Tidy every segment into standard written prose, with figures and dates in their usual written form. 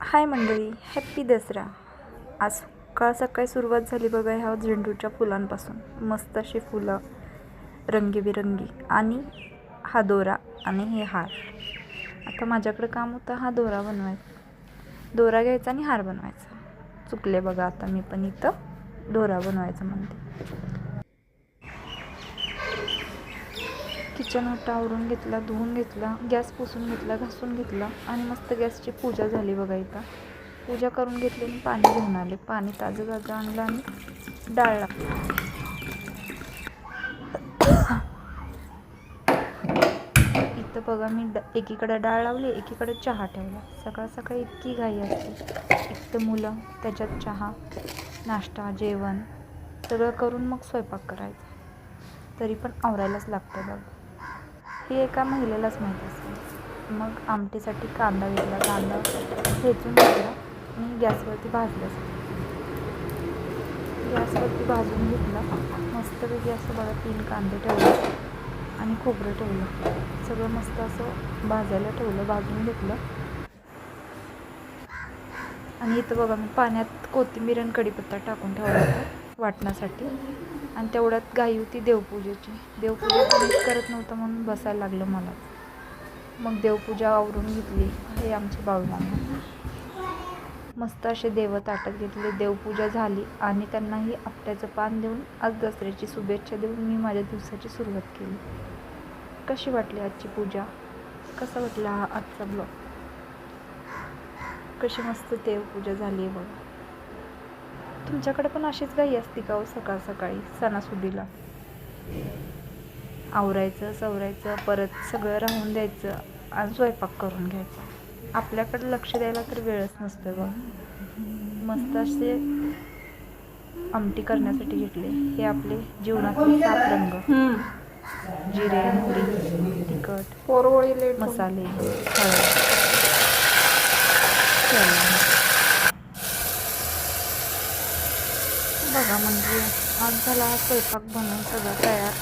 हाय मंडळी, हॅप्पी दसरा. आज सकाळ सकाळी सुरुवात झाली बघा ह्या झेंडूच्या फुलांपासून. मस्त अशी फुलं रंगीबिरंगी आणि हा दोरा आणि हे हार. आता माझ्याकडे काम होतं हा दोरा बनवायचा. दोरा घ्यायचा आणि हार बनवायचा. चुकले बघा, आता मी पण इथं दोरा बनवायचा म्हणते. किचन ओटा आवरून घेतला, धुवून घेतला, गॅस पुसून घेतला, घासून घेतला आणि मस्त गॅसची पूजा झाली बघा. इथं पूजा करून घेतली आणि पाणी घेऊन आले. पाणी ताजं ताजं आणलं आणि डाळ लागली. इथं बघा मी एकीकडे डाळ लावली, एकीकडे चहा ठेवला. सकाळ सकाळी इतकी घाई असते. एक तर मुलं, त्याच्यात चहा, नाश्ता, जेवण सगळं करून मग स्वयंपाक करायचा. तरी पण आवरायलाच लागतं बघ. हे एका महिलेलाच माहीत असेल. मग आमटीसाठी कांदा घेतला, कांदा ठेचून घेतला आणि गॅसवरती भाजला. गॅसवरती भाजून घेतला मस्तपैकी. असं बघा 3 कांदे ठेवले आणि खोबरं ठेवलं. सगळं मस्त असं भाजायला ठेवलं, भाजून घेतलं. आणि इथं बघा मी पाण्यात कोथिंबीर आणि कढीपत्ता टाकून ठेवला होता वाटण्यासाठी. आणि तेवढ्यात घाई होती देवपूजेची. देवपूजा कोणीच करत नव्हतं म्हणून बसायला लागलं मला. मग देवपूजा आवरून घेतली. हे आमचे बाळूमामा मस्त असे देव ताटत घेतले. देवपूजा झाली आणि त्यांनाही आपट्याचं पान देऊन आज दसऱ्याची शुभेच्छा देऊन मी माझ्या दिवसाची सुरुवात केली. कशी वाटली आजची पूजा? कसा वाटला हा आजचा ब्लॉग? कशी मस्त देवपूजा झाली आहे बघा. तुमच्याकडे पण अशीच घाई असते का हो सकाळ सकाळी सणासुदीला? आवरायचं सवरायचं, परत सगळं राहून द्यायचं आणि स्वयंपाक करून घ्यायचा. आपल्याकडे लक्ष द्यायला तर वेळच नसतो बघ. मस्त असे आमटी करण्यासाठी घेतले. हे आपले जीवनातले 7 रंग: जिरे, मोहरी, तिखट, मसाले, हळद. बघा म्हणजे आज झाला स्वयंपाक बनवून सगळं तयार.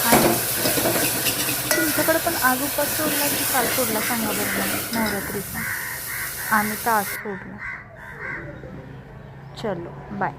आणि तुमच्याकडे पण आज उपास सोडला की काल सोडला सांगा बरं नवरात्रीचा? आम्ही तर आज सोडला. चलो बाय.